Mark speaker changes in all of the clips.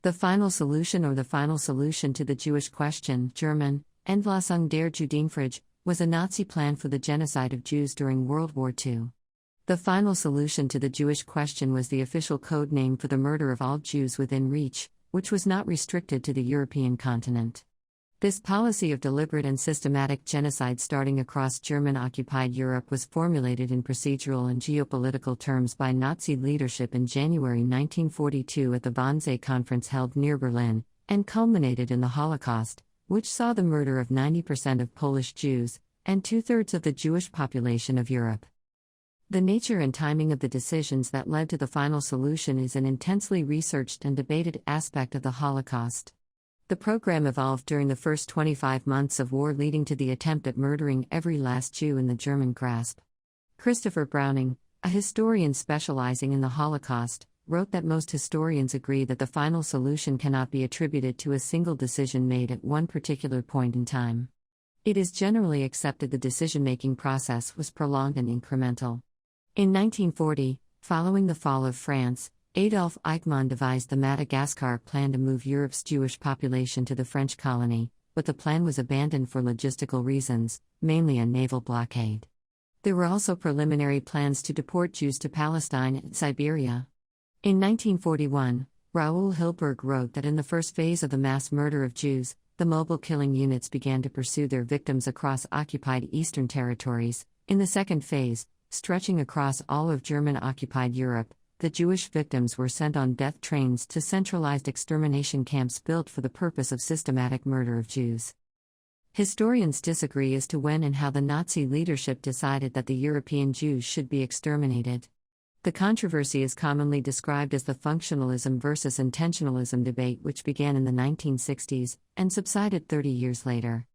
Speaker 1: The Final Solution, or the Final Solution to the Jewish Question, German, Endlösung der Judenfrage, was a Nazi plan for the genocide of Jews during World War II. The Final Solution to the Jewish Question was the official code name for the murder of all Jews within reach, which was not restricted to the European continent. This policy of deliberate and systematic genocide starting across German-occupied Europe was formulated in procedural and geopolitical terms by Nazi leadership in January 1942 at the Wannsee Conference held near Berlin, and culminated in the Holocaust, which saw the murder of 90% of Polish Jews, and two-thirds of the Jewish population of Europe. The nature and timing of the decisions that led to the final solution is an intensely researched and debated aspect of the Holocaust. The program evolved during the first 25 months of war, leading to the attempt at murdering every last Jew in the German grasp. Christopher Browning, a historian specializing in the Holocaust, wrote that most historians agree that the final solution cannot be attributed to a single decision made at one particular point in time. It is generally accepted the decision-making process was prolonged and incremental. In 1940, following the fall of France, Adolf Eichmann devised the Madagascar plan to move Europe's Jewish population to the French colony, but the plan was abandoned for logistical reasons, mainly a naval blockade. There were also preliminary plans to deport Jews to Palestine and Siberia. In 1941, Raoul Hilberg wrote that in the first phase of the mass murder of Jews, the mobile killing units began to pursue their victims across occupied eastern territories. In the second phase, stretching across all of German-occupied Europe, the Jewish victims were sent on death trains to centralized extermination camps built for the purpose of systematic murder of Jews. Historians disagree as to when and how the Nazi leadership decided that the European Jews should be exterminated. The controversy is commonly described as the functionalism versus intentionalism debate, which began in the 1960s and subsided 30 years later.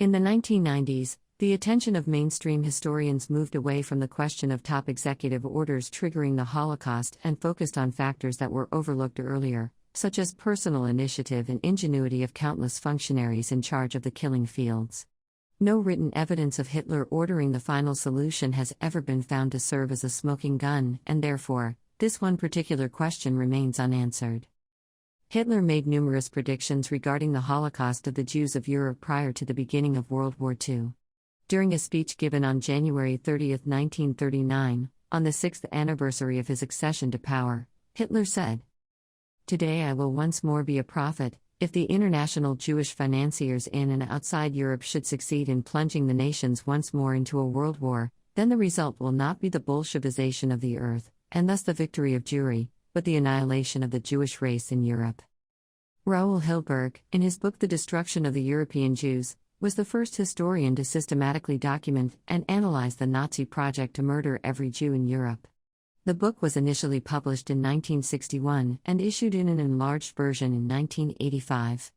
Speaker 1: In the 1990s, the attention of mainstream historians moved away from the question of top executive orders triggering the Holocaust and focused on factors that were overlooked earlier, such as personal initiative and ingenuity of countless functionaries in charge of the killing fields. No written evidence of Hitler ordering the final solution has ever been found to serve as a smoking gun, and therefore, this one particular question remains unanswered. Hitler made numerous predictions regarding the Holocaust of the Jews of Europe prior to the beginning of World War II. During a speech given on January 30, 1939, on the 6th anniversary of his accession to power, Hitler said, "Today I will once more be a prophet. If the international Jewish financiers in and outside Europe should succeed in plunging the nations once more into a world war, then the result will not be the Bolshevization of the earth, and thus the victory of Jewry, but the annihilation of the Jewish race in Europe." Raoul Hilberg, in his book The Destruction of the European Jews, was the first historian to systematically document and analyze the Nazi project to murder every Jew in Europe. The book was initially published in 1961 and issued in an enlarged version in 1985.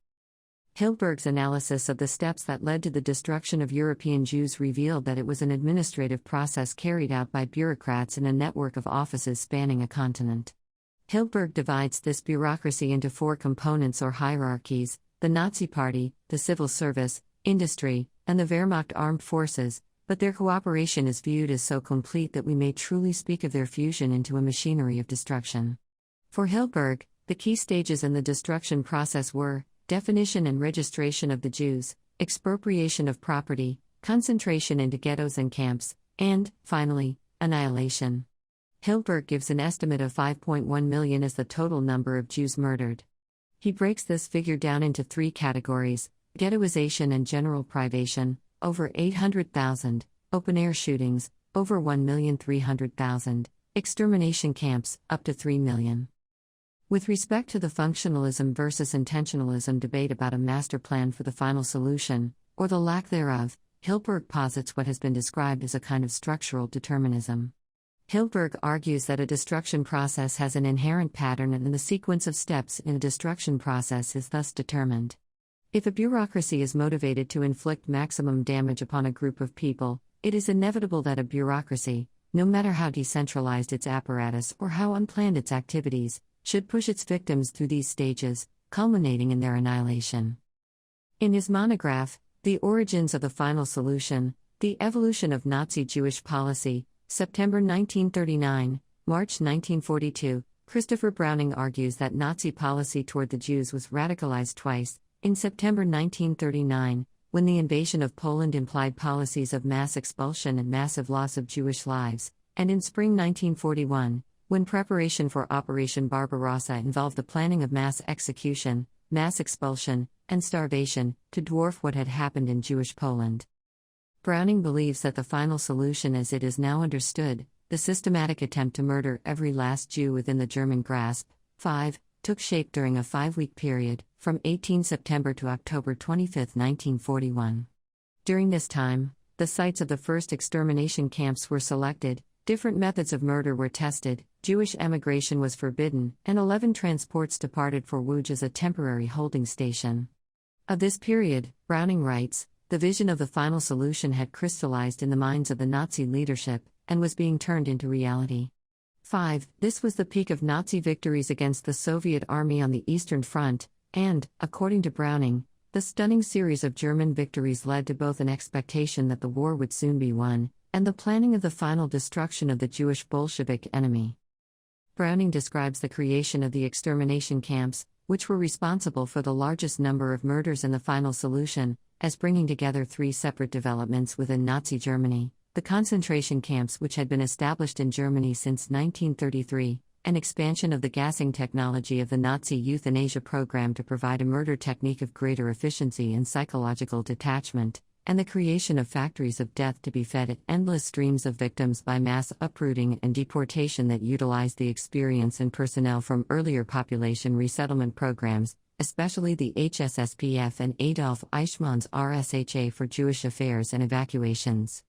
Speaker 1: Hilberg's analysis of the steps that led to the destruction of European Jews revealed that it was an administrative process carried out by bureaucrats in a network of offices spanning a continent. Hilberg divides this bureaucracy into four components or hierarchies: the Nazi Party, the civil service, industry, and the Wehrmacht armed forces, but their cooperation is viewed as so complete that we may truly speak of their fusion into a machinery of destruction. For Hilberg, the key stages in the destruction process were definition and registration of the Jews, expropriation of property, concentration into ghettos and camps, and, finally, annihilation. Hilberg gives an estimate of 5.1 million as the total number of Jews murdered. He breaks this figure down into three categories: ghettoization and general privation, over 800,000, open-air shootings, over 1,300,000, extermination camps, up to 3 million. With respect to the functionalism versus intentionalism debate about a master plan for the final solution, or the lack thereof, Hilberg posits what has been described as a kind of structural determinism. Hilberg argues that a destruction process has an inherent pattern and the sequence of steps in a destruction process is thus determined. If a bureaucracy is motivated to inflict maximum damage upon a group of people, it is inevitable that a bureaucracy, no matter how decentralized its apparatus or how unplanned its activities, should push its victims through these stages, culminating in their annihilation. In his monograph, The Origins of the Final Solution, The Evolution of Nazi Jewish Policy, September 1939, March 1942, Christopher Browning argues that Nazi policy toward the Jews was radicalized twice: in September 1939, when the invasion of Poland implied policies of mass expulsion and massive loss of Jewish lives, and in spring 1941, when preparation for Operation Barbarossa involved the planning of mass execution, mass expulsion, and starvation, to dwarf what had happened in Jewish Poland. Browning believes that the final solution as it is now understood, the systematic attempt to murder every last Jew within the German grasp, 5, took shape during a 5-week period, from 18 September to October 25, 1941. During this time, the sites of the first extermination camps were selected, different methods of murder were tested, Jewish emigration was forbidden, and 11 transports departed for Łódź as a temporary holding station. Of this period, Browning writes, the vision of the final solution had crystallized in the minds of the Nazi leadership, and was being turned into reality. 5. This was the peak of Nazi victories against the Soviet Army on the Eastern Front, and, according to Browning, the stunning series of German victories led to both an expectation that the war would soon be won, and the planning of the final destruction of the Jewish Bolshevik enemy. Browning describes the creation of the extermination camps, which were responsible for the largest number of murders in the final solution, as bringing together 3 separate developments within Nazi Germany: the concentration camps which had been established in Germany since 1933, an expansion of the gassing technology of the Nazi euthanasia program to provide a murder technique of greater efficiency and psychological detachment, and the creation of factories of death to be fed at endless streams of victims by mass uprooting and deportation that utilized the experience and personnel from earlier population resettlement programs, especially the HSSPF and Adolf Eichmann's RSHA for Jewish affairs and evacuations.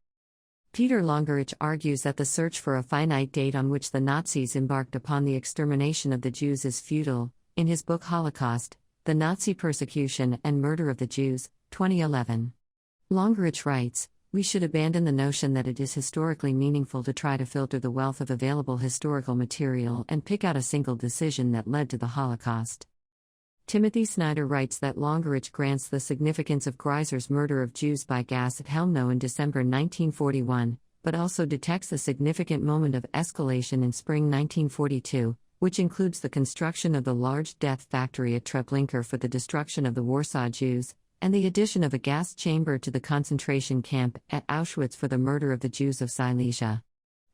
Speaker 1: Peter Longerich argues that the search for a finite date on which the Nazis embarked upon the extermination of the Jews is futile. In his book Holocaust, The Nazi Persecution and Murder of the Jews, 2011. Longerich writes, we should abandon the notion that it is historically meaningful to try to filter the wealth of available historical material and pick out a single decision that led to the Holocaust. Timothy Snyder writes that Longerich grants the significance of Greiser's murder of Jews by gas at Helmno in December 1941, but also detects a significant moment of escalation in spring 1942, which includes the construction of the large death factory at Treblinka for the destruction of the Warsaw Jews, and the addition of a gas chamber to the concentration camp at Auschwitz for the murder of the Jews of Silesia.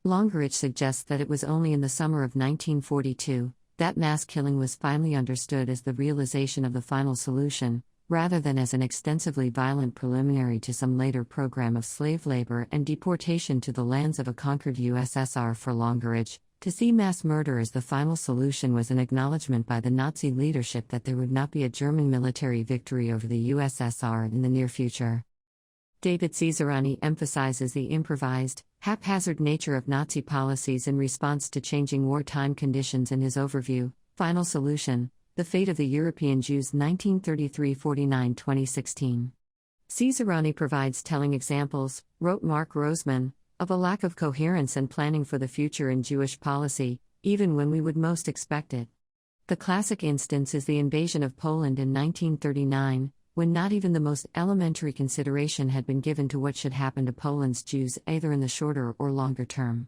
Speaker 1: Longerich suggests that it was only in the summer of 1942 that mass killing was finally understood as the realization of the final solution, rather than as an extensively violent preliminary to some later program of slave labor and deportation to the lands of a conquered USSR. For Longerich, to see mass murder as the final solution was an acknowledgement by the Nazi leadership that there would not be a German military victory over the USSR in the near future. David Cesarani emphasizes the improvised, haphazard nature of Nazi policies in response to changing wartime conditions in his overview, Final Solution, The Fate of the European Jews 1933-49 2016. Cesarani provides telling examples, wrote Mark Roseman, of a lack of coherence and planning for the future in Jewish policy, even when we would most expect it. The classic instance is the invasion of Poland in 1939, when not even the most elementary consideration had been given to what should happen to Poland's Jews either in the shorter or longer term.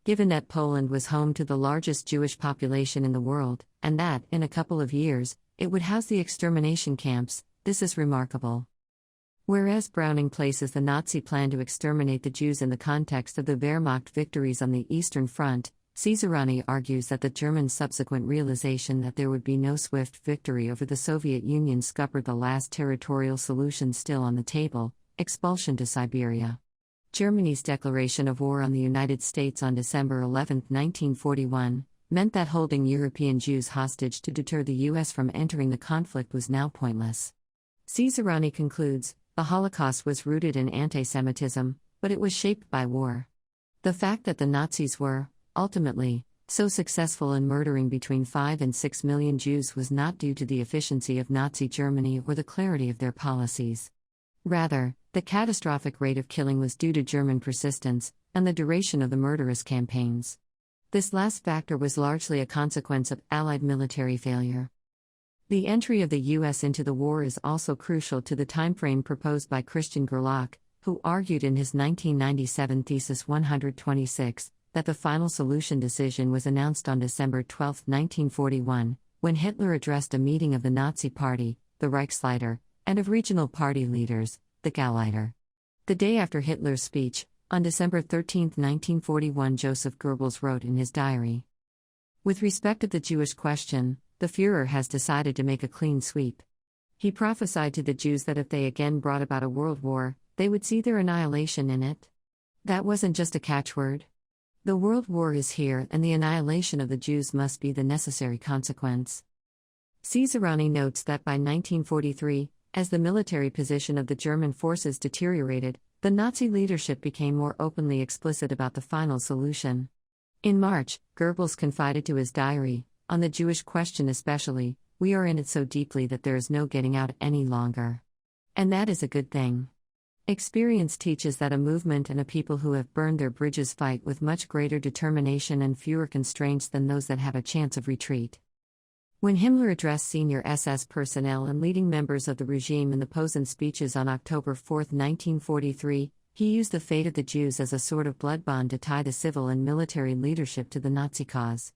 Speaker 1: Given that Poland was home to the largest Jewish population in the world, and that, in a couple of years, it would house the extermination camps, this is remarkable. Whereas Browning places the Nazi plan to exterminate the Jews in the context of the Wehrmacht victories on the Eastern Front, Cesarani argues that the German subsequent realization that there would be no swift victory over the Soviet Union scuppered the last territorial solution still on the table: expulsion to Siberia. Germany's declaration of war on the United States on December 11, 1941, meant that holding European Jews hostage to deter the U.S. from entering the conflict was now pointless. Cesarani concludes, the Holocaust was rooted in anti-Semitism, but it was shaped by war. The fact that the Nazis were, ultimately, so successful in murdering between 5 and 6 million Jews was not due to the efficiency of Nazi Germany or the clarity of their policies. Rather, the catastrophic rate of killing was due to German persistence, and the duration of the murderous campaigns. This last factor was largely a consequence of Allied military failure. The entry of the U.S. into the war is also crucial to the timeframe proposed by Christian Gerlach, who argued in his 1997 Thesis 126, that the final solution decision was announced on December 12, 1941, when Hitler addressed a meeting of the Nazi Party, the Reichsleiter, and of regional party leaders, the Gauleiter. The day after Hitler's speech, on December 13, 1941, Joseph Goebbels wrote in his diary, "With respect to the Jewish question, the Führer has decided to make a clean sweep. He prophesied to the Jews that if they again brought about a world war, they would see their annihilation in it. That wasn't just a catchword. The world war is here, and the annihilation of the Jews must be the necessary consequence." Caesarani notes that by 1943, as the military position of the German forces deteriorated, the Nazi leadership became more openly explicit about the final solution. In March, Goebbels confided to his diary, "On the Jewish question especially, we are in it so deeply that there is no getting out any longer. And that is a good thing. Experience teaches that a movement and a people who have burned their bridges fight with much greater determination and fewer constraints than those that have a chance of retreat." When Himmler addressed senior SS personnel and leading members of the regime in the Posen speeches on October 4, 1943, he used the fate of the Jews as a sort of blood bond to tie the civil and military leadership to the Nazi cause.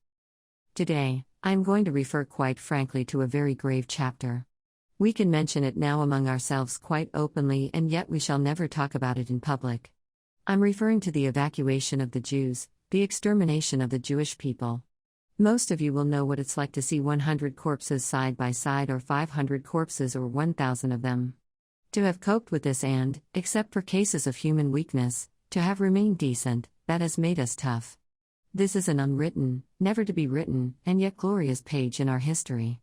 Speaker 1: Today, I am going to refer quite frankly to a very grave chapter. We can mention it now among ourselves quite openly, and yet we shall never talk about it in public. I'm referring to the evacuation of the Jews, the extermination of the Jewish people. Most of you will know what it's like to see 100 corpses side by side, or 500 corpses, or 1,000 of them. To have coped with this and, except for cases of human weakness, to have remained decent, that has made us tough. This is an unwritten, never to be written, and yet glorious page in our history.